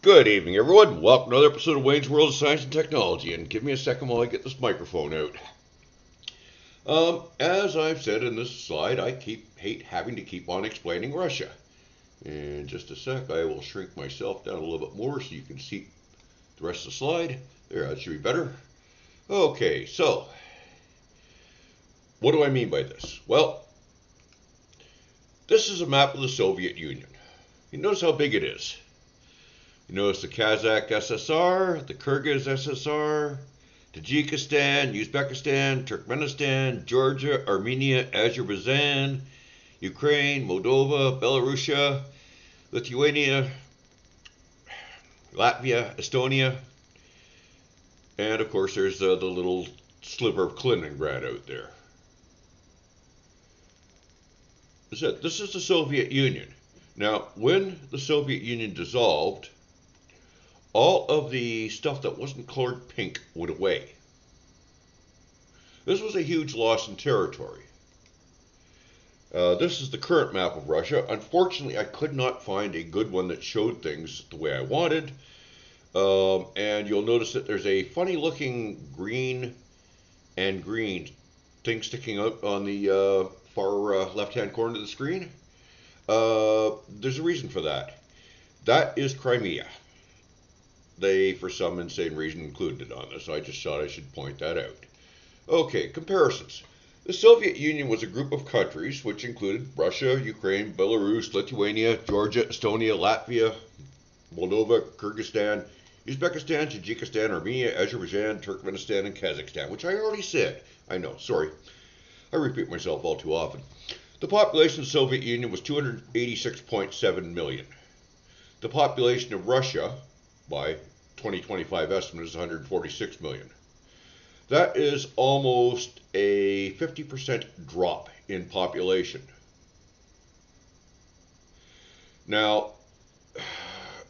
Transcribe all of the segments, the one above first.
Good evening, everyone. Welcome to another episode of Wayne's World of Science and Technology. And give me a second while I get this microphone out. As I've said in this slide, I hate having to keep on explaining Russia. In just a sec, I will shrink myself down a little bit more so you can see the rest of the slide. There, that should be better. Okay, so what do I mean by this? Well, this is a map of the Soviet Union. You notice how big it is. You notice the Kazakh SSR, the Kyrgyz SSR, Tajikistan, Uzbekistan, Turkmenistan, Georgia, Armenia, Azerbaijan, Ukraine, Moldova, Belarusia, Lithuania, Latvia, Estonia, and of course there's the little sliver of Kaliningrad out there. This is the Soviet Union. Now, when the Soviet Union dissolved, all of the stuff that wasn't colored pink went away. This was a huge loss in territory. This is the current map of Russia. Unfortunately, I could not find a good one that showed things the way I wanted. And you'll notice that there's a funny looking green and green thing sticking out on the far left-hand corner of the screen. There's a reason for that. That is Crimea. They, for some insane reason, included it on this. I just thought I should point that out. Okay, comparisons. The Soviet Union was a group of countries which included Russia, Ukraine, Belarus, Lithuania, Georgia, Estonia, Latvia, Moldova, Kyrgyzstan, Uzbekistan, Tajikistan, Armenia, Azerbaijan, Turkmenistan, and Kazakhstan, which I already said. I know, sorry. I repeat myself all too often. The population of the Soviet Union was 286.7 million. The population of Russia, by 2025 estimate, is 146 million. That is almost a 50% drop in population. Now,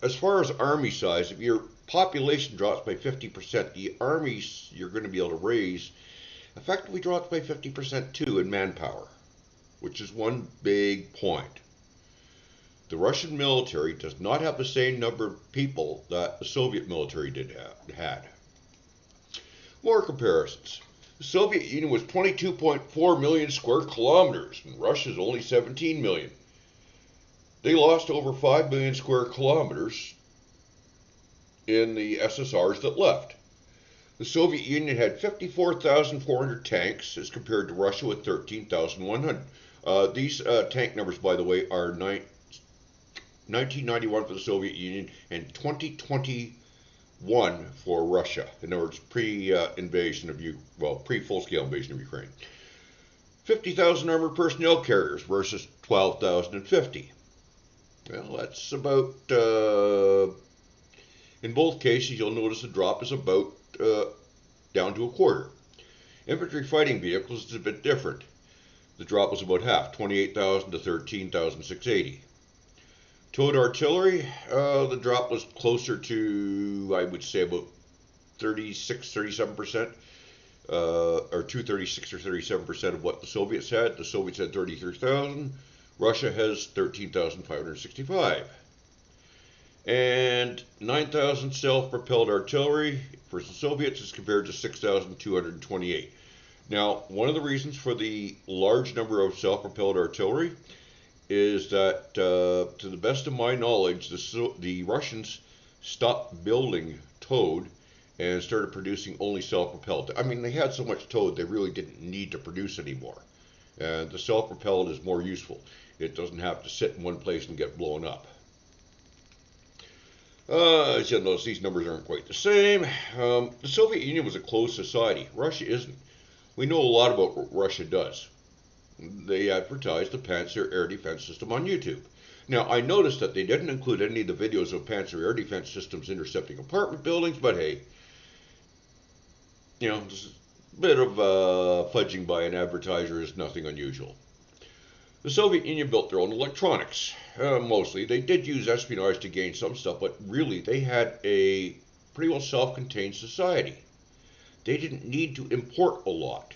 as far as army size, if your population drops by 50%, the armies you're going to be able to raise effectively drops by 50% too in manpower, which is one big point. The Russian military does not have the same number of people that the Soviet military had. More comparisons. The Soviet Union was 22.4 million square kilometers, and Russia's only 17 million. They lost over 5 million square kilometers in the SSRs that left. The Soviet Union had 54,400 tanks as compared to Russia with 13,100. These tank numbers, by the way, are 1991 for the Soviet Union and 2021 for Russia. In other words, pre-full-scale invasion of Ukraine. 50,000 armored personnel carriers versus 12,050. Well, that's about, in both cases, you'll notice the drop is about down to a quarter. Infantry fighting vehicles is a bit different. The drop was about half, 28,000 to 13,680. Towed artillery, the drop was closer to, I would say, about 37%, or 36 or 37% of what the Soviets had. The Soviets had 33,000. Russia has 13,565. And 9,000 self-propelled artillery versus Soviets is compared to 6,228. Now, one of the reasons for the large number of self-propelled artillery is that, to the best of my knowledge, the Russians stopped building towed and started producing only self-propelled. I mean, they had so much towed, they really didn't need to produce anymore. And the self-propelled is more useful. It doesn't have to sit in one place and get blown up. As you'll notice, these numbers aren't quite the same. The Soviet Union was a closed society. Russia isn't. We know a lot about what Russia does. They advertised the Panzer Air Defense System on YouTube. Now, I noticed that they didn't include any of the videos of Panzer Air Defense Systems intercepting apartment buildings, but hey, you know, just a bit of fudging by an advertiser is nothing unusual. The Soviet Union built their own electronics, mostly. They did use espionage to gain some stuff, but really they had a pretty well self-contained society. They didn't need to import a lot.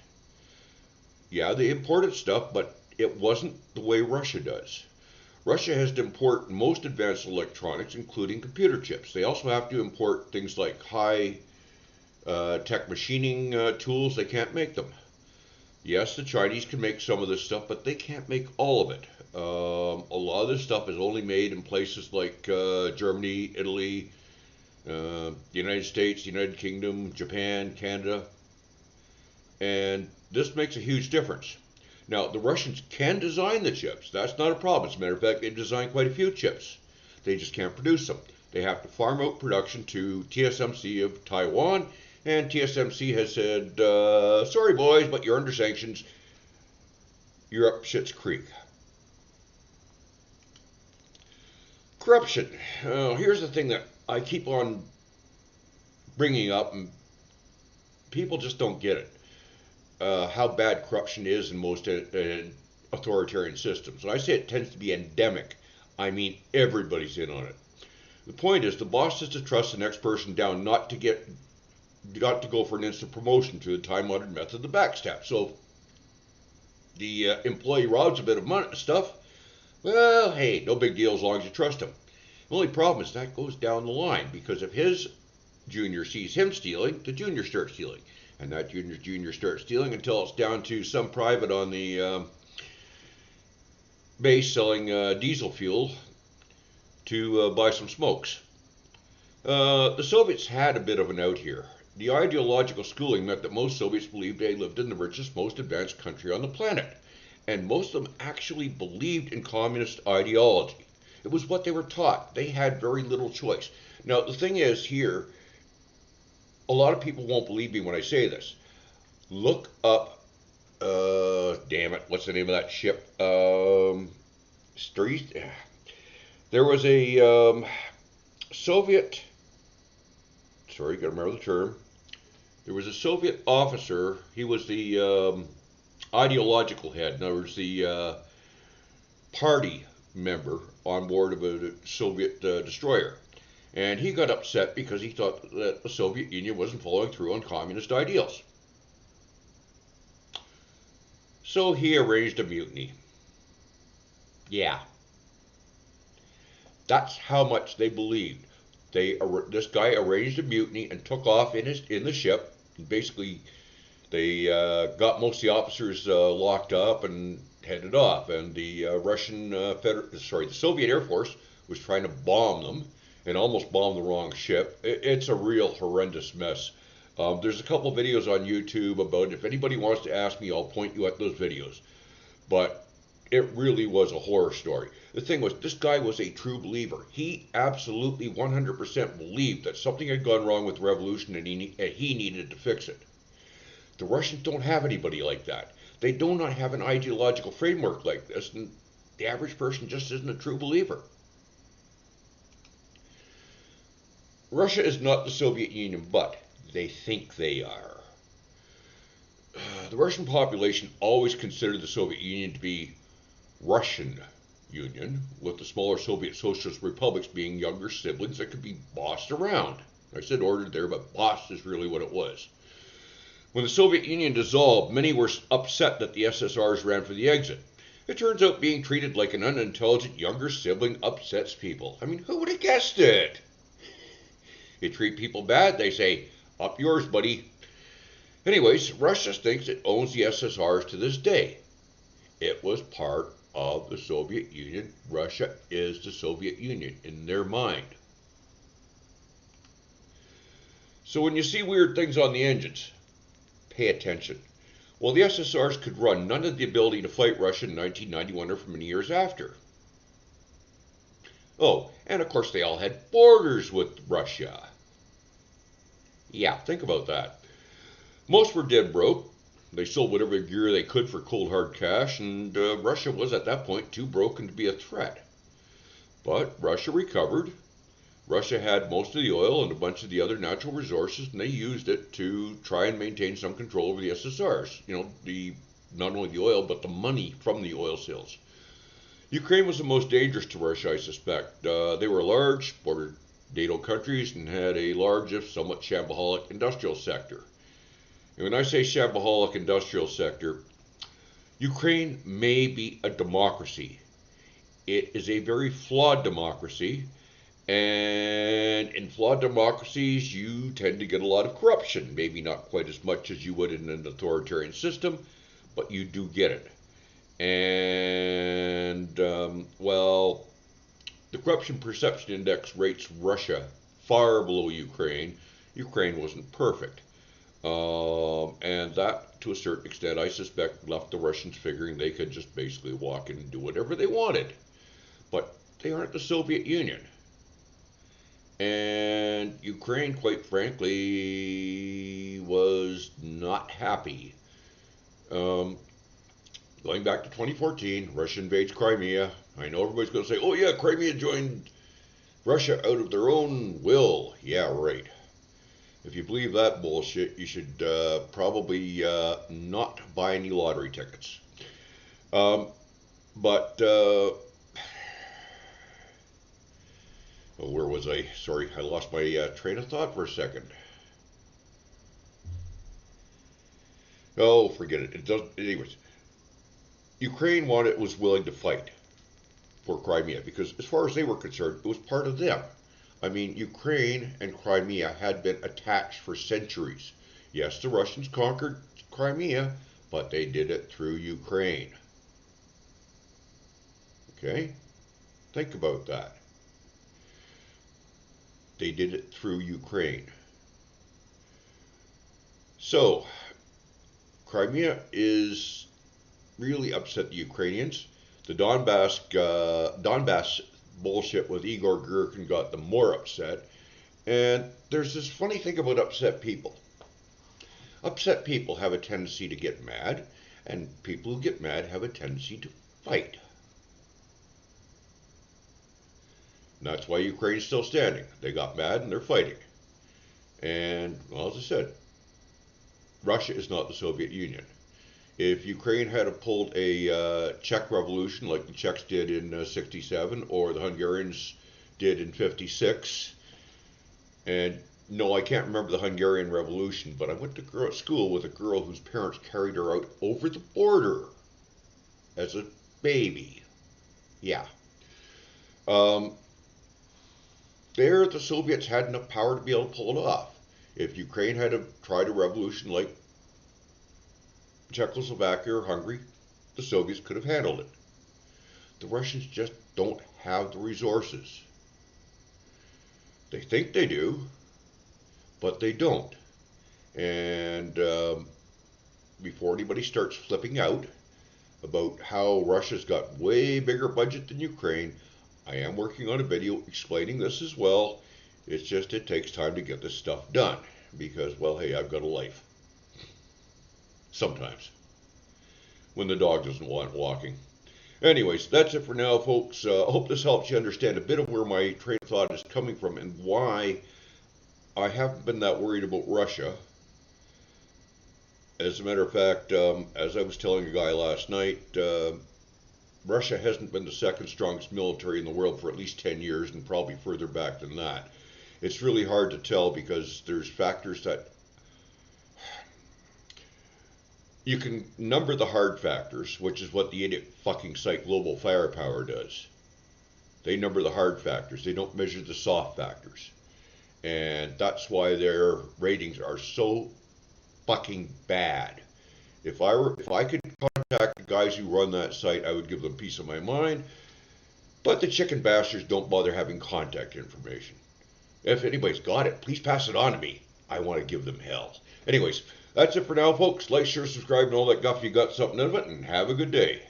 Yeah, they imported stuff, but it wasn't the way Russia does. Russia has to import most advanced electronics, including computer chips. They also have to import things like high tech machining tools. They can't make them. Yes, the Chinese can make some of this stuff, but they can't make all of it. A lot of this stuff is only made in places like Germany, Italy, the United States, the United Kingdom, Japan, Canada, and this makes a huge difference. Now, the Russians can design the chips. That's not a problem. As a matter of fact, they've designed quite a few chips. They just can't produce them. They have to farm out production to TSMC of Taiwan, and TSMC has said, sorry boys, but you're under sanctions. You're up Schitt's Creek. Corruption. Here's the thing that I keep on bringing up, and people just don't get it. How bad corruption is in most authoritarian systems. When I say it tends to be endemic, I mean everybody's in on it. The point is, the boss has to trust the next person down not to go for an instant promotion to the time-honored method of the backstab. So the employee robs a bit of money, stuff. Well, hey, no big deal as long as you trust him. The only problem is that goes down the line, because if his junior sees him stealing, the junior starts stealing. And that junior starts stealing until it's down to some private on the base selling diesel fuel to buy some smokes. The Soviets had a bit of an out here. The ideological schooling meant that most Soviets believed they lived in the richest, most advanced country on the planet. And most of them actually believed in communist ideology. It was what they were taught. They had very little choice. Now, the thing is here, a lot of people won't believe me when I say this. Look up, damn it, what's the name of that ship? Street. There was a Soviet, sorry, gotta remember the term. There was a Soviet officer, he was the ideological head, in other words, the party member on board of a Soviet destroyer. And he got upset because he thought that the Soviet Union wasn't following through on communist ideals. So he arranged a mutiny. Yeah. That's how much they believed. This guy arranged a mutiny and took off in the ship. Basically, they got most of the officers locked up and headed off. And the the Soviet Air Force was trying to bomb them and almost bombed the wrong ship. It's a real horrendous mess. There's a couple videos on YouTube about it. If anybody wants to ask me, I'll point you at those videos. But it really was a horror story. The thing was, this guy was a true believer. He absolutely 100% believed that something had gone wrong with the revolution and he needed to fix it. The Russians don't have anybody like that. They do not have an ideological framework like this, and the average person just isn't a true believer. Russia is not the Soviet Union, but they think they are. The Russian population always considered the Soviet Union to be Russian Union, with the smaller Soviet socialist republics being younger siblings that could be bossed around. I said ordered there, but bossed is really what it was. When the Soviet Union dissolved, many were upset that the SSRs ran for the exit. It turns out being treated like an unintelligent younger sibling upsets people. I mean, who would have guessed it? You treat people bad, they say, up yours, buddy. Anyways, Russia thinks it owns the SSRs to this day. It was part of the Soviet Union. Russia is the Soviet Union in their mind. So when you see weird things on the engines, pay attention. Well, the SSRs could run. None had the ability to fight Russia in 1991 or for many years after. Oh, and of course they all had borders with Russia. Yeah, think about that. Most were dead broke. They sold whatever gear they could for cold hard cash, and Russia was at that point too broken to be a threat. But Russia recovered. Russia had most of the oil and a bunch of the other natural resources, and they used it to try and maintain some control over the SSRs. You know, not only the oil, but the money from the oil sales. Ukraine was the most dangerous to Russia, I suspect. They were large, bordered NATO countries, and had a large, if somewhat shambaholic, industrial sector. And when I say shambaholic industrial sector, Ukraine may be a democracy. it is a very flawed democracy. And in flawed democracies, you tend to get a lot of corruption. Maybe not quite as much as you would in an authoritarian system, but you do get it. And, well, the Corruption Perception Index rates Russia far below Ukraine. Ukraine wasn't perfect. And that, to a certain extent, I suspect, left the Russians figuring they could just basically walk in and do whatever they wanted. But they aren't the Soviet Union. And Ukraine, quite frankly, was not happy. Going back to 2014, Russia invades Crimea. I know everybody's going to say, oh yeah, Crimea joined Russia out of their own will. Yeah, right. If you believe that bullshit, you should probably not buy any lottery tickets. Where was I? Sorry, I lost my train of thought for a second. Oh, forget it. It does. Anyways, Ukraine was willing to fight for Crimea because, as far as they were concerned, it was part of them. I mean, Ukraine and Crimea had been attached for centuries. Yes, the Russians conquered Crimea, but they did it through Ukraine. Okay? Think about that. They did it through Ukraine. So, Crimea is really upset the Ukrainians. The Donbass bullshit with Igor Girkin got them more upset. And there's this funny thing about upset people. Upset people have a tendency to get mad, and people who get mad have a tendency to fight. And that's why Ukraine's still standing. They got mad and they're fighting. And, well, as I said, Russia is not the Soviet Union. If Ukraine had pulled a Czech revolution like the Czechs did in 67 or the Hungarians did in 56, and no, I can't remember the Hungarian Revolution, but I went to school with a girl whose parents carried her out over the border as a baby. Yeah. There, the Soviets had enough power to be able to pull it off. If Ukraine had tried a revolution like Czechoslovakia or Hungary, the Soviets could have handled it. The Russians just don't have the resources. They think they do, but they don't. And before anybody starts flipping out about how Russia's got way bigger budget than Ukraine, I am working on a video explaining this as well. It's just it takes time to get this stuff done because, well, hey, I've got a life. Sometimes. When the dog doesn't want walking. Anyways, that's it for now, folks. I hope this helps you understand a bit of where my train of thought is coming from and why I haven't been that worried about Russia. As a matter of fact, as I was telling a guy last night, Russia hasn't been the second strongest military in the world for at least 10 years and probably further back than that. It's really hard to tell because there's factors that you can number the hard factors, which is what the idiot fucking site Global Firepower does. They number the hard factors. They don't measure the soft factors. And that's why their ratings are so fucking bad. If I could contact the guys who run that site, I would give them peace of my mind. But the chicken bastards don't bother having contact information. If anybody's got it, please pass it on to me. I want to give them hell. Anyways, that's it for now, folks. Like, share, subscribe, and all that guff. You got something out of it, and have a good day.